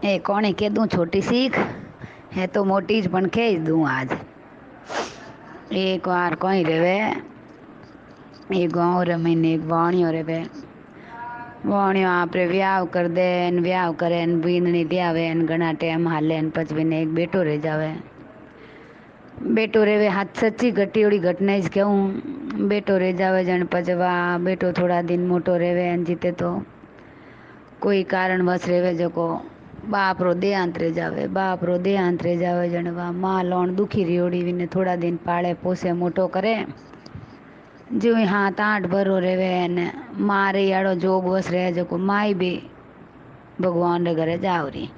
એ કોણે કીધું छोटी सीख है तो मोटी જ પણ કહી દઉં આજ एक बार कोई रेवे एक गाँव रे मैंने एक वाणियो रेवे वाणियो आपरे व्याव कर दे व्याव करे बींदनी लियावे घना टेम हाले पछ बीने एक बेटो रह जावे बेटो रेवे हाथ सच्ची घटी घटना ज कहूँ बेटो रह जावे जन पजवा बेटो थोड़ा दिन मोटो रेवे जीते तो कोई कारणवश रेवे जको बाप रो देहांत रह जावे बाप रो देहांत रह जावे जनवा माँ लोण दुखी रियोड़ी ने थोड़ा दिन पाले पोसे मोटो करे जो हाथ आठ भरो रेवे ने मारे याड़ो जोग वस रहे जको माई भी भगवान रे घरे जावरी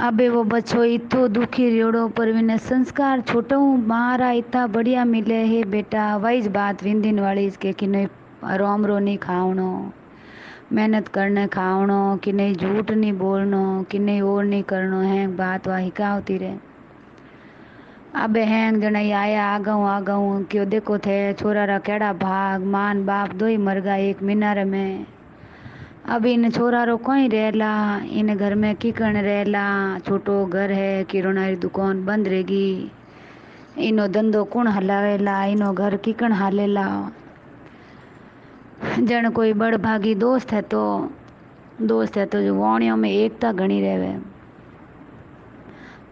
अबे वो बच्चो इतो दुखी रियोड़ो पर विने संस्कार छोटो मारा इतना बढ़िया मिले है बेटा वही बात विंदिन वाली के कि नहीं रोम रो नहीं खावनो मेहनत करने खावनो कि नहीं झूठ नहीं बोलनो कि नहीं और नहीं करनो है बात वही हिकावती रे अबे हैंग जन आया आगाऊ क्यों देखो थे छोरा रा केड़ा भाग मान बाप दो ही मर गया एक मीनार में अब इन छोरा रो कोई रहला इन घर में किकण रहला छोटो घर है किराना री दुकान बंद रहेगी इनो धंधो कौन हलावेला इनो घर किकण हालेला जन कोई बड़ भागी दोस्त है तो जो वाणियों में एकता घनी रहवे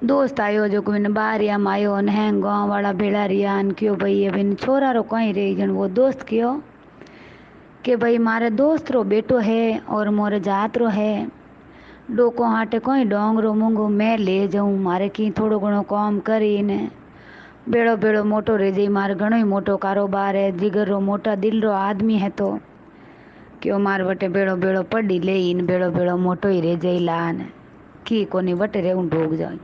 दोस्त आयो जो कोई बारिया में आयो ने गाँव वाला भेड़ा रिया क्यों भाई अभी छोरा रो कहीं रही जन वो दोस्त क्यों कि भाई मारे दोस्त रो बेटो है और मोरे जात रो है डोको हाटे कोई डोंगरो मूंगो मैं ले जाऊँ मारे की थोड़ो घणो काम करी ने बेड़ो बेड़ो मोटो रह जाई मारे घणो ही मोटो कारोबार है जिगर रो मोटा दिल रो आदमी है तो क्यों मार वटे बेड़ो बेड़ो पड़ी ले इन बेड़ो बेड़ो मोटो ही रह जाई लान की कोनी वटे रहूं ढोक जाऊँ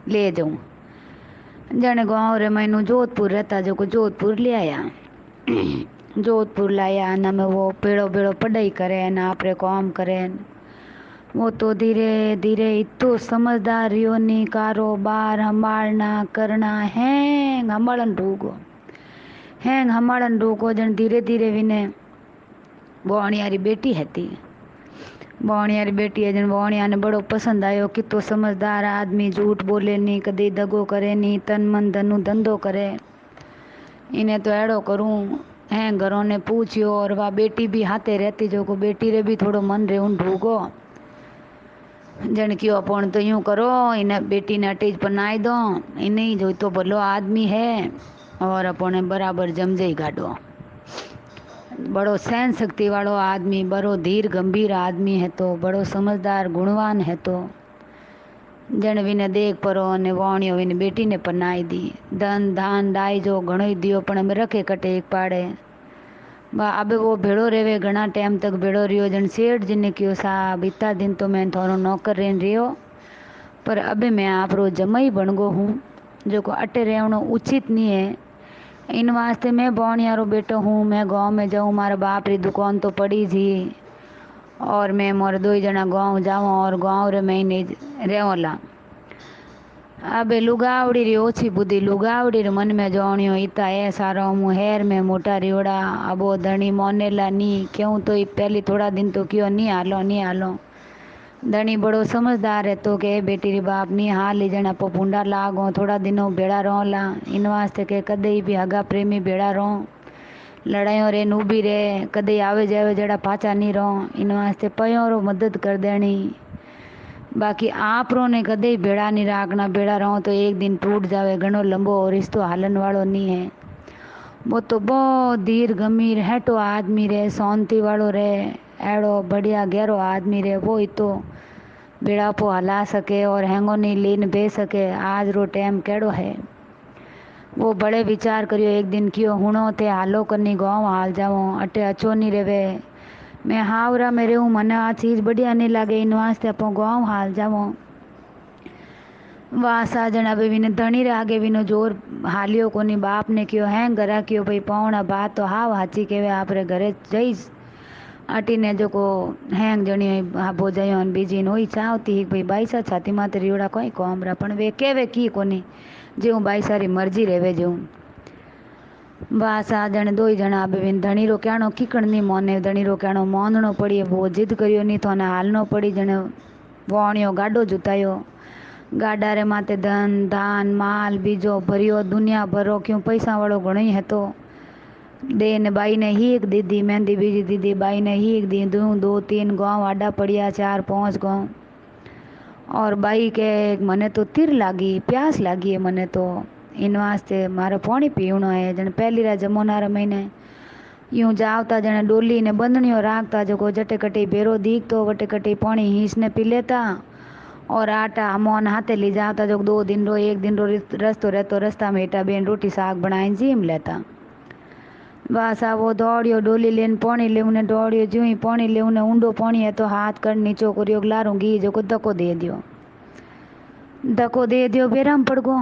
ले जाऊँ जाने गाँव रे मैनू जोधपुर रहता जो को जोधपुर ले आया जोधपुर लाया न में वो पेड़ो बेड़ो पढ़ाई करे न आपरे काम करे वो तो धीरे धीरे इतो समझदार रियो नी कारोबार हमालना करना हैंग हमालन ढूगो जन धीरे धीरे विने बोणियारी बेटी हती बोणियारी बेटी है जन बोणिया ने बड़ो पसंद आयो कि तो समझदार आदमी झूठ बोले नी कदी दगो करे नी तन मन धनु धंधो करे इन्हें तो एड़ो करूँ हैं घरों ने पूछियो और वह बेटी भी हाथे रहती जो को बेटी रे भी थोड़ो मन रे उन ढूगो जन क्यों अपन तो यूं करो इन्हें बेटी ने अटेज पर नाई दो इन्हें जो तो भलो आदमी है और अपने बराबर जमजे गाड़ो बड़ो सहन शक्ति वालो आदमी बड़ो धीर गंभीर आदमी है तो बड़ो समझदार गुणवान है तो जन विने देख परो ने वाणियो विने बेटी ने पनाई दी धन धान दाई जो घणो ही दियो पण में रखे कटे एक पाड़े बा अबे वो भेड़ो रेवे घना टाइम तक भेड़ो रियो जन सेठ जी ने क्यों साहब इतना दिन तो मैं थोड़ो नौकर रेन रियो पर अबे मैं आप रो जमाई बन गो हूँ जो को अटे रहनो उचित नहीं है इन वास्ते मैं बोणिया रो बेटो हूँ मैं गाँव में जाऊँ मारे बाप री दुकान तो पड़ी थी और मैं मोर दो ही जना गाँव जाऊँ और गाँव रे महीने रेवला अबे लुगावड़ी री ओछी बुद्धि लुगावड़ी रे मन में जोणियो इता है सारो मु हेर में मोटा रियोड़ा अबो धनी मोनेला नी क्यों तो पहली थोड़ा दिन तो क्यों नहीं हालो धनी बड़ो समझदार है तो के बेटी री बाप नी हाल ली जना पुंडा लागो थोड़ा दिनों बेड़ा रोला इन वास्ते के कदे भी हगा प्रेमी बेड़ा रो लड़ाइयों रे नूबी रे कदे आवे जावे जड़ा पाचा नहीं रो इन वास्ते पयो रो मदद कर देनी बाकी आप रो ने कदे बेड़ा नहीं राखना बेड़ा रहो तो एक दिन टूट जावे घणो लंबो रिश्तो हालन वालो नहीं है वो तो बहुत धीर गंभीर हैटो आदमी रे शांति वालो रे एड़ो बढ़िया गहरो आदमी रे वो ही तो बेड़ा पो हला सके और हैंगो नहीं लीन बे सके आज रो टाइम केड़ो है वो बड़े विचार करियो एक दिन क्यों हुणो थे हालो करनी गाँव हाल जाओ अटे अच्छो नहीं रेवे मैं हावरा में रहूँ मने आ चीज बढ़िया नहीं लगे इन वास्ते अपो गाँव हाल जाओ वासा जना बे विने धनी रे आगे विनो जोर हालियो कोनी बाप ने क्यों है घरा क्यों भाई पौना बात तो हाव हाची केवे आप रे घरे जईस अटी ने जो को हैंग जणी हाबो जायो बीजी नोई चाहती भाई बाईसा छाती माते रियोड़ा कोई कोमरा पण वे केवे की कोनी जेऊ बाई सारी मर्जी रेवे जेऊ बस आ जने दो ही जना अबे धनी रो कहणो किकण नहीं मोने धनी रो कहणो मोननो पड़ी वो जिद करियो नहीं तो ने हालनो पड़ी जने वोणियो गाडो जुतायो। गाडा रे माथे धन धान माल बीजो भरियो दुनिया भरो क्यों पैसा वालों घणो ही हतो। दे ने बाई ने हीक दीदी मेहंदी बीजी दीदी बाई ने हीक दी दो तीन गाँव आडा पड़िया 4-5 गाँव। और बाई के मने तो तिर लागी प्यास लागी है मने तो इन वास्ते मारे पानी पीवनो है। जन पहली रा जमोना रे महीने यूं जावता जने डोली ने बंधनियों राखता जो जटे कटी बेरो दीखतो वटे कटी पानी हीस ने पी लेता। और आटा मोन हाथे ले जाता जो 2 दिन रो 1 दिन रो रस्तो रहतो रास्ता में एटा बेन रोटी साग बनाई जीम लेता। बस आ वो दौड़ियो डोली लेन पानी ले उन्हें दौड़ियो जो ही पानी ले उन्हें ऊंडो पानी है तो हाथ कर नीचो करियो लारूंगी जो को धक्को दे दियो बेराम पड़ गो।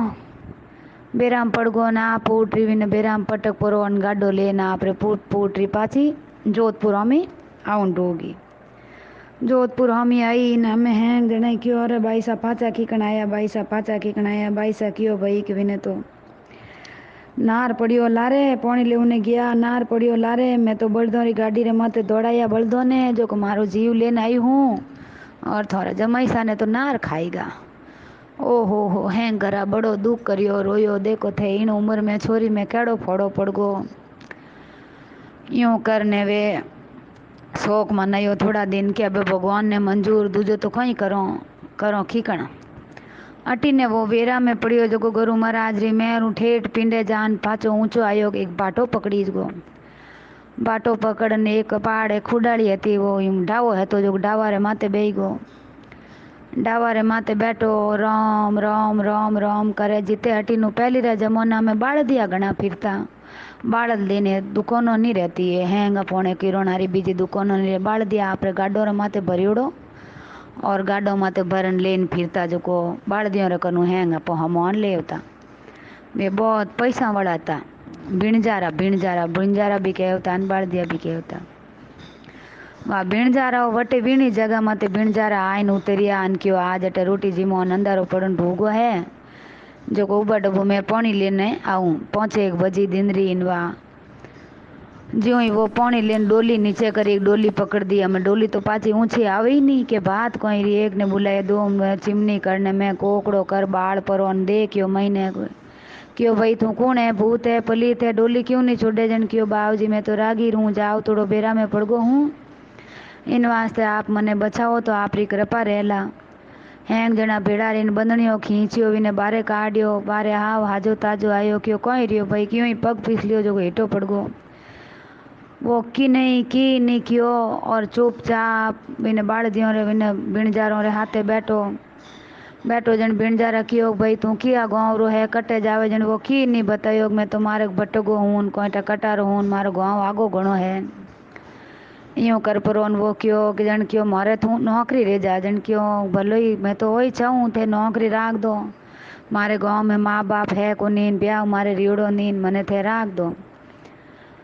बेराम पड़ गो ना पोट्री भी ने बेराम पटक परो गाडो लेना आपरे पोट्री पाची जोधपुर हमें आउंड होगी। जोधपुर हमी आई न हमें हैं जने क्यों अरे भाई सा पाचा खीकण आया भाई सा पाचा खीकण आया भाई सा क्यों भाई कि विने तो नार पड़ियो लारे पानी ले उन्हें गया नार पड़ियो लारे मैं तो बलदों री गाड़ी रे माथे दौड़ाया बलदों ने जो को मारो जीव लेने आई हूँ और थोड़ा जमाई सा ने तो नार खाएगा। ओहो हैं गरा बड़ो दुख करियो रोयो देखो थे इन उम्र में छोरी में केड़ो फोड़ो पड़ गो। यूं करने वे शौक मनायो थोड़ा दिन के अब भगवान ने मंजूर दूजो तो कहीं करो खीकण अटी ने वो वेरा में पड़ियो जो गुरु महाराज री मेहर ठेठ पिंडे जान पाचो ऊंचो आयो एक बाटो पकड़ी गो। बाटो पकड़ने एक पहाड़ खुडाड़ी हती वो यूं डावो है तो जो डावा रे माथे बेही गो। डावा रे माथे बैठो राम राम राम राम करे जिते हटी नु पहली रा जमाना में बाल दिया घना फिरता बाल देने दुकानों नहीं रहती है हैंगा पौने किरोनारी बीजी दुकानों नहीं बाल दिया आप गाडो रे माथे भरियोड़ो और गाडो माथे भरन लेन फिरता जो को बाल दियो रे कनु हैंगा पो हम ले होता वे बहुत पैसा वाला था। बिणजारा भी कहता बाल दिया भी कहता वाह बिणजारा वटे बीणी जगह माते बिणजारा आइन उतरिया अन क्यों आज अटे रोटी जीमो अंधारो पड़न भूगो है जो को उबा डब्बो मैं पानी लेने आऊं पहुंचे 1 बजी दिनरी इनवा ज्यों ही वो पानी लेने डोली नीचे करी डोली पकड़ दी हमें डोली तो पाची ऊंची आवे ही नहीं के बात कोई री एक ने बुलाया 2 चिमनी करने में कोकड़ो कर बाल परो दे क्यों महीने क्यों भाई तू कौन है भूत है पलीत है डोली क्यों नहीं छोड़े जन क्यों बाबूजी मैं तो रागीर हूँ जाओ थोड़ो बेरा में पड़ गो हूँ इन वास्ते आप मने बचाओ तो आपरी कृपा रहेला। हैंग जना भेड़ा रीन बंधनियों खींचियो विने बारे काढ़ियो बारे हाव हाजो ताजो आयो क्यों कोई रियो भाई क्यों ही पग फिसलियो जो हेठो पड़ गो। वो की नहीं क्यों और चुपचाप विने बाड़ दियो रे विने बिणजारों रे हाथे बैठो जन बिणजारा कियो भाई तू किया गाँव रो है कटे जावे जन वो की नहीं बतायो मैं तुम्हारे भटगो हूँ कोईटा कटारो हूँ मारो गाँव आगो घणो है यूं कर परोन वो क्यों कि जन क्यों मारे तू नौकरी रे जा जन क्यों भलो ही मैं तो वही चाहूँ थे नौकरी राख दो मारे गांव में माँ बाप है को नीन ब्याह मारे रीड़ो नीन मने थे राख दो।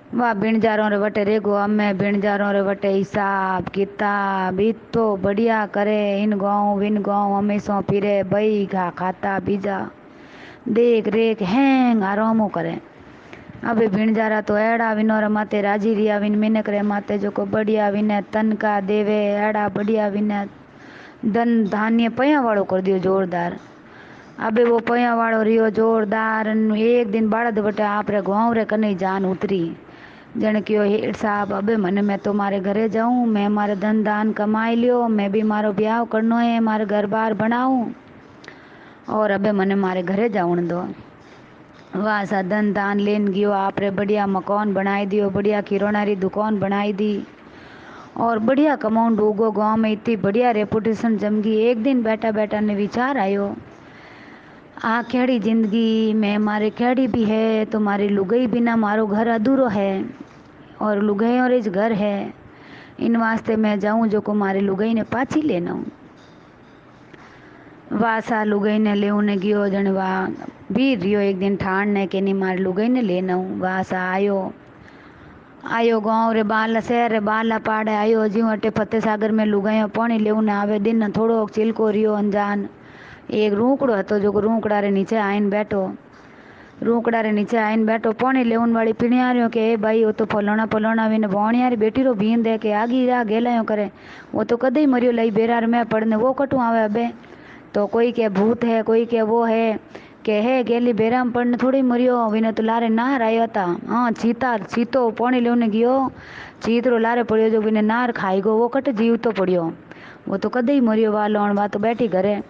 वाह बिणजारों रे वटे रेगो अम्मे बिणजारों रे वटे हिसाब किताब इतो बढ़िया करे इन गाँव विन गाँव हमेशा फिरे बई घा खाता बीजा देख रेख हैंग आरामो करे। अबे बिणजारा तो एड़ा विनोर माते राजी रिया विन मिनक रे माते जो को बढ़िया विने तन का देवे एड़ा बढ़िया विने धन धान्य पया वालों कर दियो जोरदार। अबे वो पया वालों रियो जोरदार एक दिन बाड़द बटे आप रे गाँव रे कने जान उतरी जन क्यों हेठ साहब अबे मने मैं तो मारे घरे जाऊं मैं मारे धन दान कमाई लियो मैं भी मारो ब्याह करनो है मारे घर बार बनाऊं और अबे मने मारे घरे जाऊन दो। वाह सा धन दान लेन गयो आप रे बढ़िया मकान बनाई दियो बढ़िया किराना री दुकान बनाई दी और बढ़िया कमाउंड उगो गाँव में इतनी बढ़िया रेपुटेशन जम गई। एक दिन बैठा बैठा ने विचार आयो आ केड़ी जिंदगी में मारे केड़ी भी है तो मारी लुगाई बिना मारो घर अधूरो है और लुगाई और इस घर है इन वास्ते मैं जाऊं जो को मारी लुगाई ने पाची लेना हूँ। वासा लुगाई ने ले उन्हें गियो जनवा भी रियो एक दिन ठाण ने के नहीं मारी लुगाई ने लेना हूँ। वासा आयो गाँव रे बाला शहर रे बाला पाड़े आयो जीव अटे फतेह सागर में लुगाइयो पानी ले उन्हें आवे दिन थोड़ो चिलको रियो अनजान एक रूकड़ो हतो जो रूकड़ा रे नीचे आइन बैठो रूकड़ा रे नीचे आईने बैठो पानी लेवन वाली पीणिया रही के भाई वो तो फलाना फलाना विने भौणिया री बेटी रो बीन दे के आगी रा गेलायो करे वो तो कदे ही मरियो लई बेरार में पड़ने वो कटू आवे अबे। तो कोई के भूत है कोई के वो है गेली बेरा में पड़ने थोड़ी मरियो विने तो लारे नार आया था। हाँ चीतो पानी लेने गयो चीतरो लारे पड़ियो जो विने नार खाई गो वो कट जीव तो पड़ियो वो तो कदे ही मरियो वालोण वा तो बैठी घरे।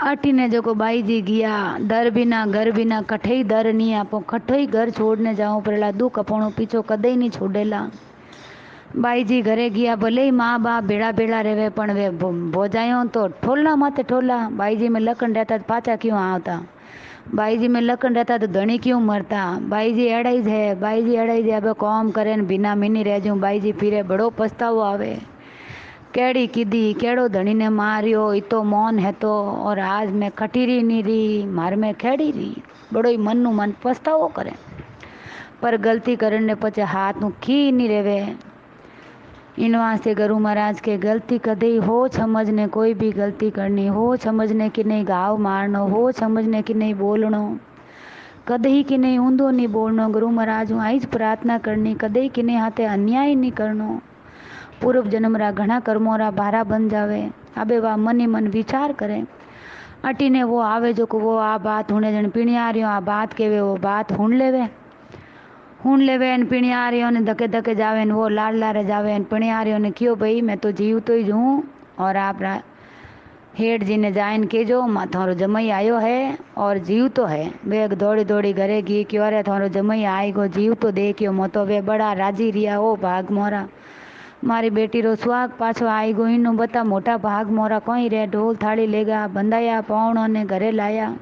अटीने जो बाई जी गया दर बिना घर बिना कठे ही दर नहीं आपो कठो ही घर छोड़ने जाओ पड़ेला दुख अपनो पीछो कदे ही नहीं छोड़ेला। बाई जी घरे गया भले ही माँ बाप भेड़ा भेड़ा रेवे पण वे भोजायो तो ठोला माते ठोला। बाई जी में लखन रहता तो पाचा क्यों आवता, बाई जी में लखन रहता तो धनी क्यों मरता। बाई जी अड़ाई है बाई जी अड़ाई है अब कौम करे बिना मिनी रह जाऊँ बाई जी फिरे बड़ो पछतावो आवे केड़ी कीधी केड़ो धनी ने मारियो इतो मौन है तो और आज मैं खटीरी नहीं रही मार में खेड़ी रही बड़ो ही मन नु मन पछतावो करे पर गलती करने पचे हाथ नु खी नहीं रेवे। इन वास्ते गुरु महाराज के गलती कदे हो समझने कोई भी गलती करनी हो समझने की नहीं घाव मारनो हो समझने की नहीं बोलनो कदे ही कि नहीं ऊंधो नहीं बोलनो। गुरु महाराज हूँ आई ज प्रार्थना करनी कदे कि नहीं हाथे अन्याय नहीं करनो पूर्व जन्म रा घना कर्मों रा भारा बन जावे। अबे वा मन ही मन विचार करे अटी ने वो आवे जो को वो आ बात हुने जन पीणिया रही आ बात केवे वो बात हुन लेवे पीणिया रही ने धके धके जावे वो लाड लारे जावे पीणिया रही ने क्यों भाई मैं तो जीव तो ही हूँ और आप हेठ जी ने जाइन के जो थारो जमई आयो है और जीव तो है वे दौड़ी दौड़ी घरे गई क्यों अरे थारो जमई आई गो जीव तो देखियो मो तो वे बड़ा राजी रिया ओ भाग मोरा मारी बेटी रो सुहाग पाछो आई गो इनु बता मोटा भाग मोरा कोई रे ढोल थाली लेगा बंधाया पावणों ने घरे लाया।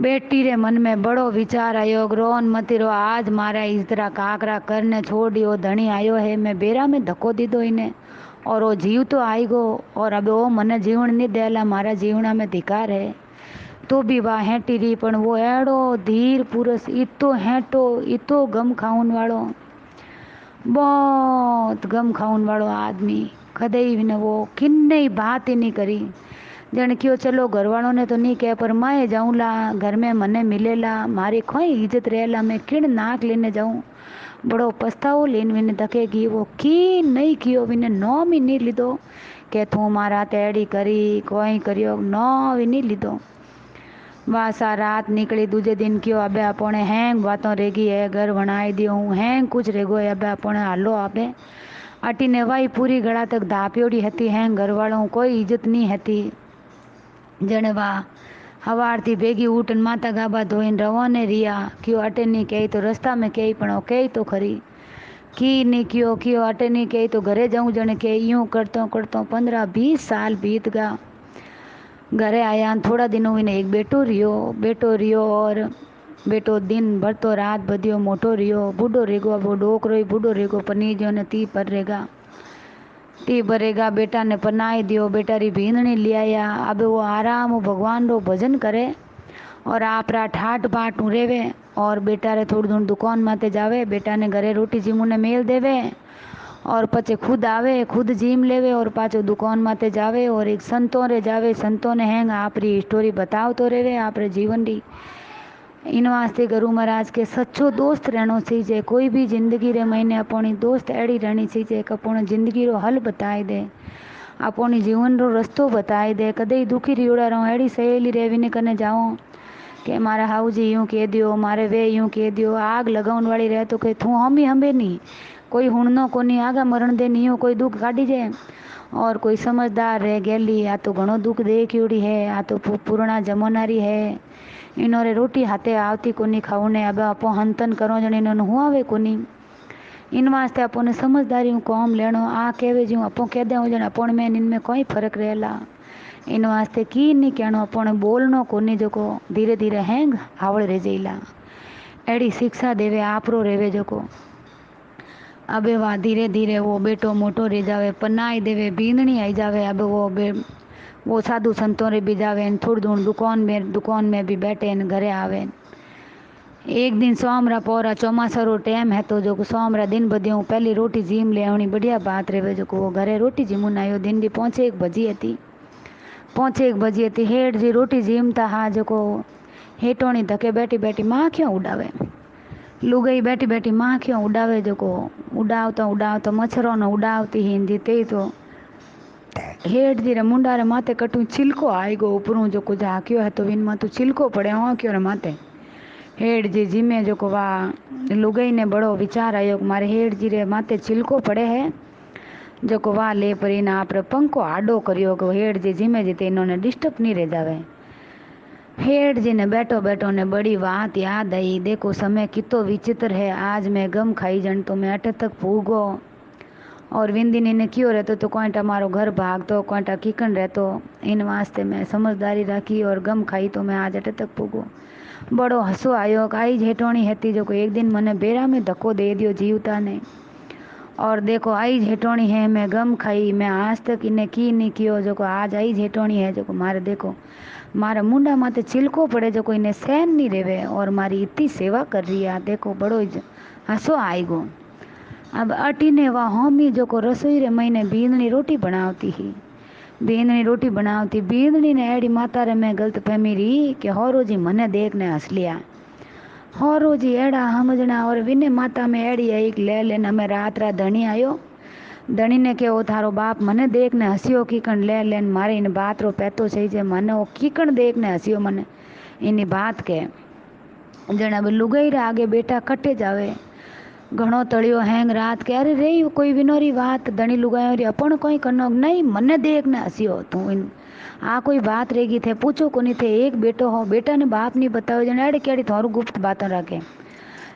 बेटी रे मन में बड़ो विचार आयो रोन मती रो आज मारा इस तरह काकरा करने छोड़ दियो धनी आयो है मैं बेरा में धक्को दीदो इने और वो जीव तो आई गो और अब वो मने जीवन नहीं देला मारा जीवना में धिकार है तो भी वाह हेटी रही पण वो एड़ो धीर पुरुष इतो हेटो इतो गम खाऊन वालो बहुत गम खाऊन वालो आदमी कदे ही ने वो किन्ने बात ही नहीं करी जन क्यों चलो घर वालों ने तो नहीं कह पर मैं जाऊँला घर में मने मिलेला मारी खोई इज्जत रहेला मैं किण नाक लेने जाऊँ बड़ो पछतावो लेन विने धकेगी वो की नहीं कियो विने नोम ही नहीं लीधो के तू मारा तेड़ी करी कोई करियो नो भी नहीं लीधो। वासा रात निकली दूजे दिन क्यों अबे अपने हैंग बातों रेगी है घर बनाई दियो हूँ हैंग कुछ रेगो है अबे अपने हालो आबे अटी ने वाई पूरी गड़ा तक धाप्योड़ी हती हैंग घर वालों कोई इज्जत नहीं हती जने वा हवार थी भेगी उठन माता गाबा धोइन रवाने रिया क्यों अटे नहीं कही तो रास्ता में कही पण कही तो खरी की नहीं क्यों अटे नहीं कही तो घरे जाऊँ जने के यूँ करतो 15-20 साल बीत गया। घरे आया थोड़ा दिनों में एक बेटो रियो और बेटो दिन भर तो रात बदियो मोटो रियो बूढ़ो रेगो वो डोकरो ही बूढ़ो रेगो पनीर जो ने ती भरेगा बेटा ने पनाई दियो बेटा री भींदनी ले आया। अब वो आराम भगवान रो भजन करे और आप रा ठाट बाट रेवे और बेटा रे थोड़ी दूर दुकान माते जावे बेटा ने घरे रोटी जीमू ने मेल देवे और पचे खुद आवे खुद जीम लेवे और पाछो दुकान माते जावे और एक संतों रे जावे संतों ने हैंग आप री स्टोरी बताव तो रेवे आप रे जीवन री। इन वास्ते गुरु महाराज के सच्चो दोस्त रहनो चाहिए कोई भी जिंदगी रे महीने अपनी दोस्त एड़ी रहनी चाहिए कि अपनी जिंदगी रो हल बताई दे अपनी जीवन रो रस्तो बताई दे कदे ही दुखी रियोड़ा रहो एड़ी सहेली रेवी ने कने जाओ कि मारा हाउ जी यूँ कह दियो मारे वे यूँ कह दियो आग लगाउन वाली रहे तो कहे तू हम ही हमें नहीं कोई हुणनो कोनी आगा मरण दे नहीं हो कोई दुख काटी जाए और कोई समझदार रह गेली आ तो घणो दुख देखियोड़ी है आ तो पुराना जमानारी है इनोरे रोटी हाथे आवती कोनी खाऊने अब आपो हंतन करो जन इन्होंने हुआ वे कोनी इन वास्ते अपने समझदारी कॉम लेनो आ कहवे जो अपो कह दे जन अपन में इनमें कोई फर्क रहेला इन वास्ते की नहीं कहनो अपने बोलनो कोनी जो को धीरे धीरे हैंग हावड़ रह जाइला एड़ी शिक्षा देवे आपरो रेवे जो को अबे वह धीरे धीरे वो बेटो मोटो रह जावे पनाई देवे बींदनी आई जावे अब वो साधु संतों रे भी जावे थोड़ी दूर दुकान में भी बैठे न घरे आवे। एक दिन सोमरा पोरा चौमासा रो टाइम है तो जो सोमरा दिन बदियो पहली रोटी जीम ले आवनी बढ़िया बात रहे जो वो घरे रोटी जीमून आयो दिन दी पहुंचे एक बजी हती हेठ जी रोटी जीमता हा जो को हेठोणी धके बैठी बैठी माखियों उड़ावे। लुगाई बैठी बैठी माखियों उड़ावे जेको उड़ावता उड़ावता मच्छरों ने उड़ावती हिंदी ते तो हेठ धीरे मुंडा रे माथे कटू छिलको आई गो ऊपरों जो कुछ झाँक्यो है तो विन माथू छिलको पड़े आँक्यो रे माथे हेठ जी जिमे जो को वाह लुगाई ने बड़ो विचार आयो मारे हेठ जी रे माथे छिलको पड़े है जो को वाह ले पर इना आप पंखो आडो करियो कि हेठ जी जिमे जी इन्होंने डिस्टर्ब नहीं रह जावे। हेठ जी ने बैठो बैठो ने बड़ी बात याद आई, देखो समय कितो विचित्र है, आज मैं गम खाई जन तो मैं अटे तक भूगो और विंदिनी ने क्यों रहते तो कोईटा मारो घर भागतो कोईटा किकन रहतो, इन वास्ते मैं समझदारी रखी और गम खाई तो मैं आज अटे तक भूगो। बड़ो हसो आयो आई हेठोणी हैती जो को एक दिन मने बेरा में धक्को दे दियो जीवता ने और देखो आई हेठोणी है मैं गम खाई मैं आज तक इन्हें की नहीं कियो जो को आज आई हेठोणी है जो को मारे देखो मारा मुंडा माथे छिलको पड़े जो को इन्हें सहन नहीं रेवे और मारी इतनी सेवा कर रही है, देखो बड़ो हंसो आई गो। अब अटीने वह होमी जो को रसोई रे महीने बींदनी रोटी बनावती ही बींदनी रोटी बनावती बींदनी ने एड़ी माता रे मैं गलत फहमी रही कि होरो जी मने देख ने हंस लिया होरो जी एड़ा समझना और विने माता में एड़ी एक ले लेना मैं रात रात धनी आयो धनी ने के ओ थारो बाप मने देख ने हंसियो कीकण ले लेन मारे इन बात रो पैतो सही जे मने ओ कीकण देख ने हंसियो मने इनी बात के जण अब लुगाई रे आगे बेटा कटे जावे घणो तड़ियो हैंग रात के अरे रे कोई विनोरी बात धनी लुगायो री अपन कोई कनो नहीं मने देख ने हंसियो तू इन आ कोई बात रहेगी थे पूछो कोनी थे एक बेटो हो बेटा ने बाप नहीं बताओ जने अड़े केड़ी थारू गुप्त बातें रखे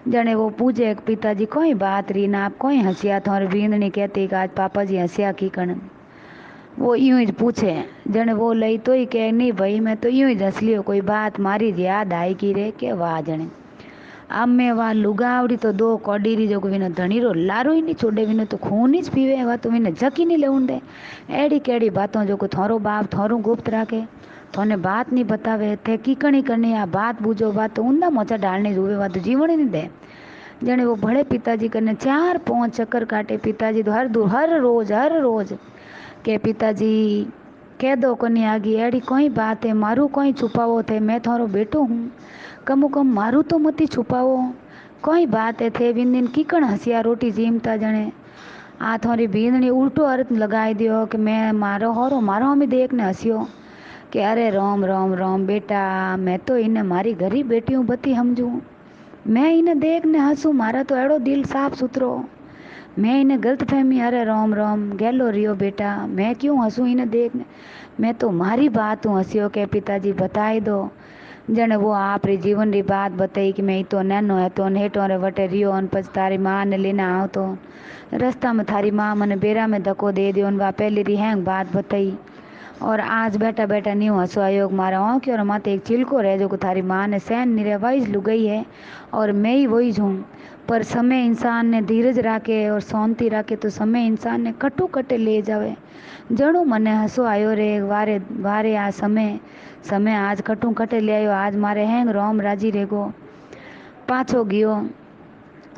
जने वो पूछे पिताजी कोई बात रही ना आप कोई हंसिया थारी बींदनी कहती आज पापा जी हंसिया की कण वो यूं ही पूछे जने वो लई तो ही कह नहीं भाई मैं तो यूं ही हंस लियो कोई बात मारी याद आई की रे के वाह जने अब मैं वाह लुगावड़ी तो दो कोडीरी जो विने धनी रो लारो ही नहीं छोड़े विने तो खून ही पीवे वा तो विने जकी नहीं ले दे एड़ी केड़ी बातों जो को थारो बाप थारू गुप्त राखे थोने बात नहीं बतावे थे कीकणी करनी आ बात बूझो बात तो उंदा मोचा डालने रुवे वा तो जीवन ही नहीं दे जने वो बड़े पिताजी करने 4-5 चक्कर काटे पिताजी तो हर रोज के पिताजी कह दो कोनी आगी एड़ी कोई बात है मारू कोई छुपावो थे मैं थारो बेटो हूँ कमु कम मारू तो मती छुपावो कोई बात है थे बिन दिन कीकण हंसिया रोटी जीमता जने आ थोड़ी बींदनी उल्टो अर्थ लगाई दियो कि मैं मारो होरो मारो हमें देख ने हंसियो कि अरे रोम रोम रोम बेटा मैं तो इन्हें मारी गरीब बेटी हूँ बती समझू मैं इन्हें देख ने हंसू मारा तो एड़ो दिल साफ सुथरो मैं इन्हें गलत फहमी अरे रोम रोम गैलो रियो बेटा मैं क्यों हंसूँ इन्हें देखने मैं तो मारी बात हूँ हंसियो के पिताजी बताई दो जने वो आप री जीवन री बात बताई कि मैं तो नैनो है तो हेठो रे वटे रियो अन पछ तारी माँ ने लेने आओ तो रास्ता में थारी माँ मने बेरा में धक्को दे दियो वा पहली री हैंग बात बताई और आज बैठा बैठा न्यू हंसो आयोग मारा हो कि और माते एक चिलको रह जो थारी माँ ने सहन नहीं रहा वाइज लुगई है और मैं ही वही हूँ पर समय इंसान ने धीरज राखे और शांति राखे तो समय इंसान ने कटू कटे ले जावे जणो मने हंसो आयो रे वारे वारे आ समय आज कटू कटे ले आयो आज मारे हैंग रोम राजी रेगो पाछो गयो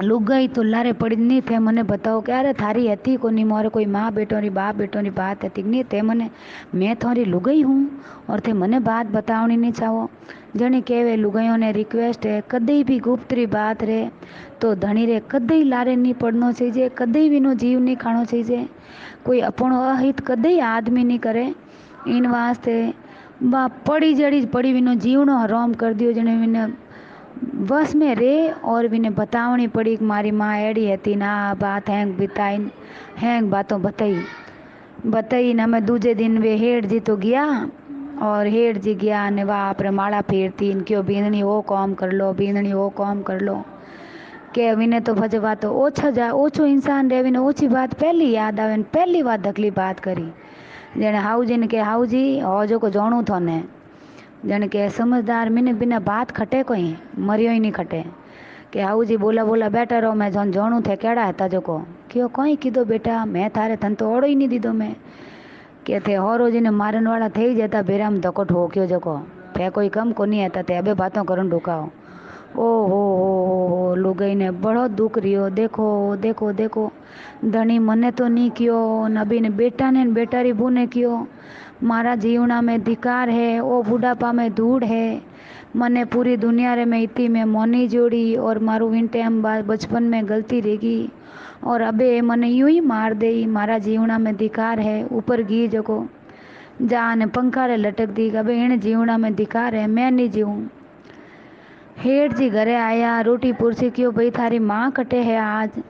लुगाई तो लारे पड़ी नहीं थे मने बताओ कि अरे थारी हती कोनी मोरे कोई माँ बेटो री बाप बेटो री बात हती नहीं थे मने मैं थारी लुगाई हूँ और थे मने बात बतावनी नहीं चाहो जने केवे लुगाइयों ने रिक्वेस्ट है कदे भी गुप्त री बात रे तो धनी रे कदे लारे नहीं पड़नो चाहिए कदे भी नो जीव नहीं खानो चाहिए कोई अपनो अहित कदे आदमी नहीं करे इन वास्ते बा पड़ी जड़ी पड़ी विनो जीवनो हराम कर दियो जने विने बस में रे और विने बतावनी पड़ी कि मारी माँ एड़ी हती ना बात हैंग बिताई हैंग बातों बताई ना मैं दूजे दिन वे हेठ जी तो गया और हेठ जी गया ने वह आप माला फेरती क्यों बींदनी वो काम कर लो बींदनी वो काम कर लो के विने तो भज बात ओछो इंसान रे विने ओछी बात पहली याद आवे पहली बात धकली बात करी जने हाउजी ने के हाउजी हो जो को जोणू थो ने जन के समझदार मिने बिना बात खटे कोई मरियो ही नहीं खटे के हाउजी बोला बोला बैठा रहो मैं जोन जोणू थे केड़ा है जो को क्यों कोई कीधो बेटा मैं थारे थन तो ओड़ो ही नहीं दीदो मैं के थे होरो जी ने मारन वाला थे जाता बेरा में धक्को ठोक्यो जो को थे कोई कम को नहीं आता थे अबे बातों करन ढुकाओ ओ हो लुगाई ने बड़ो दुख रियो देखो देखो देखो धनी मने तो नहीं कियो नबी ने बेटा री बू ने कियो मारा जीवना में धिकार है ओ बुढ़ापा में धूड़ है मने पूरी दुनिया रे में इतनी मैं मोनी जोड़ी और मारू इन टाइम बाद बचपन में गलती रहेगी और अबे मने यूं ही मार दे। मारा जीवना में धिकार है ऊपर गी जको जाने पंखा रे लटक दी। अबे इन जीवना में धिकार है मैं नहीं जीऊँ। हेठ जी घरे आया रोटी पुरसी क्यों भाई थारी माँ कटे है आज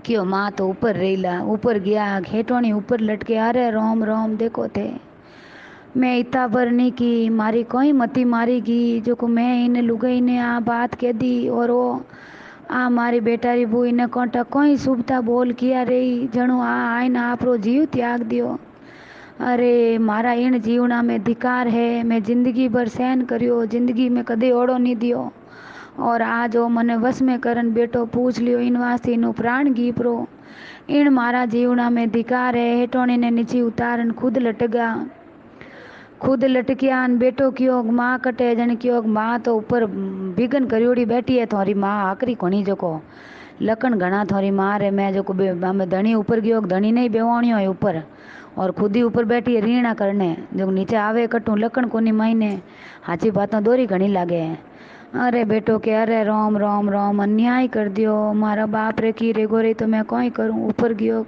क्यों। माँ तो ऊपर रेला ऊपर गया हेटोनी ऊपर लटके अरे रोम रोम देखो थे मैं इतना पर नहीं की मारी कोई मती मारीगी जो को मैं इन्हें लुगाई ने आ बात कह दी और वो आ मारी बेटारी बुई ने कोटा कोई शुभता बोल किया रही जणु आ आईने आपरो जीव त्याग दियो। अरे मारा इन जीवना में धिकार है मैं जिंदगी भर सहन करियो जिंदगी में कदे ओड़ो नहीं दियो और आज वो मने वश में करन बेटो पूछ लियो इन वास्ते नु प्राण गीपरो। इन मारा जीवना में धिकार है हेटोणी ने नीचे उतारन खुद लटकिया बेटो क्यों माँ कटे जन क्यों माँ तो ऊपर बिगन करियोड़ी बैठी है थोड़ी माँ आकरी कोनी जको लकन घना थोड़ी माँ रे मैं जो धनी ऊपर गयो धनी नहीं बेवाणी हो ऊपर और खुद ही ऊपर बैठी है रीणा करने जो नीचे आवे कटू लकन कोनी मायने हाची बातों दोरी घनी लागे है। अरे बेटो के अरे रोम रोम रोम अन्याय कर दियो मारा बाप रे की रे गोरी तो मैं कोई करूँ ऊपर गयो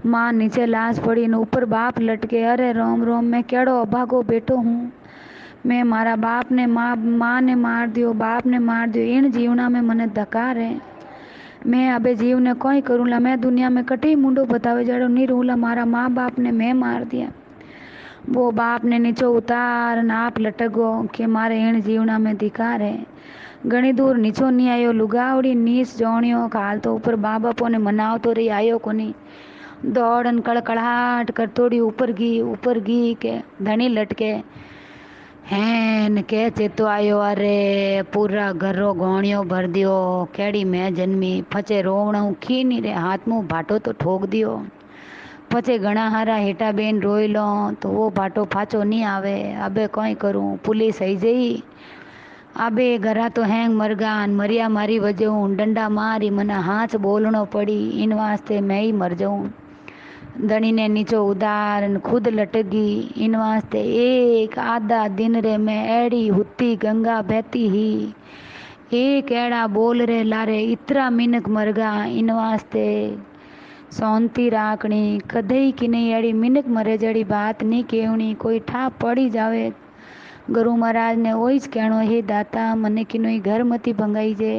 माँ नीचे लाश पड़ी ने ऊपर बाप लटके अरे रोम रोम मैं केड़ो अभागो बेटो हूँ मैं मारा बाप ने माँ ने मार दियो बाप ने मार दियो इन जीवना में मने धकार है मैं अबे जीव ने कोई करूँला मैं दुनिया में कटी मुंडो बतावे जड़ो नहीं रहूला मारा माँ बाप ने मैं मार दिया। वो बाप ने नीचे उतार नाप लटको कि मारे इन जीवना में धिकार है। घणी दूर नीचो नहीं आयो लुगावड़ी नीस जोणियो हाल तो ऊपर माँ बापों ने मनाव तो रही आयो कोनी दौड़न कड़कड़ाहट कर थोड़ी ऊपर गी के धनी लटके हैन के चेतो आयो अरे पूरा घरो घोणियो भर दियो केड़ी मैं जन्मी फचे रोवणू खी नहीं रे हाथ मुँह भाटो तो ठोक दियो पचे घना हारा हेटा बेन रोई लो तो वो भाटो फाचो नहीं आवे अबे कोई करूँ पुलिस आई जई अबे घरा तो हैंग मरगान मरिया मारी वजह डंडा मारी मना हाथ बोलनो पड़ी इन वास्ते मैं ही मर जाऊँ। धनी ने नीचो उदार खुद लटगी इन वास्ते एक आधा दिन रे मैं एड़ी हुत्ती गंगा बहती ही एक एड़ा बोल रे लारे इतरा मिनक मरगा इन वास्ते सोनती राखनी कदई की नहीं एड़ी मिनक मरे जड़ी बात नहीं केवनी कोई ठा पड़ी जावे गुरु महाराज ने वही कहनो हे दाता मने की नई घर मती भंगाई जे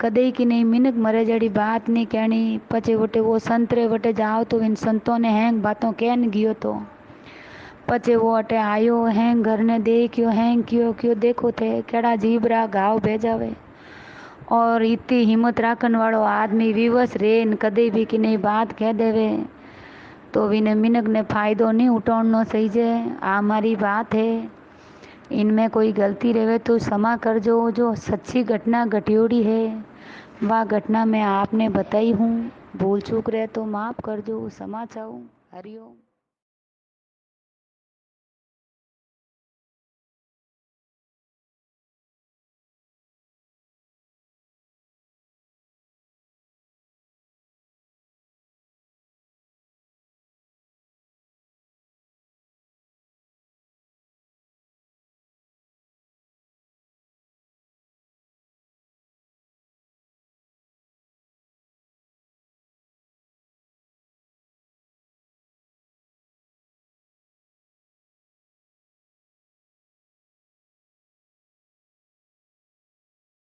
कदई की नहीं मिनक मरे जड़ी बात नहीं कहनी पचे वटे वो संतरे वटे जाओ तो इन संतों ने हैंग बातों कहन गियो तो पचे वो अटे आयो हैंग घर ने देखियो हैंग क्यों देखो थे केड़ा जीबरा घाव भेजावे और इतनी हिम्मत राखन वालों आदमी विवश रे कदे भी की नहीं बात कह देवे तो विने मिनक ने फायदो नहीं उठानो सही जे आ हमारी बात है इनमें कोई गलती रहे तो क्षमा कर जो सच्ची घटना घटियोड़ी है वह घटना मैं आपने बताई हूँ भूल चूक रहे तो माफ़ कर दो क्षमा चाहूँ हरिओम।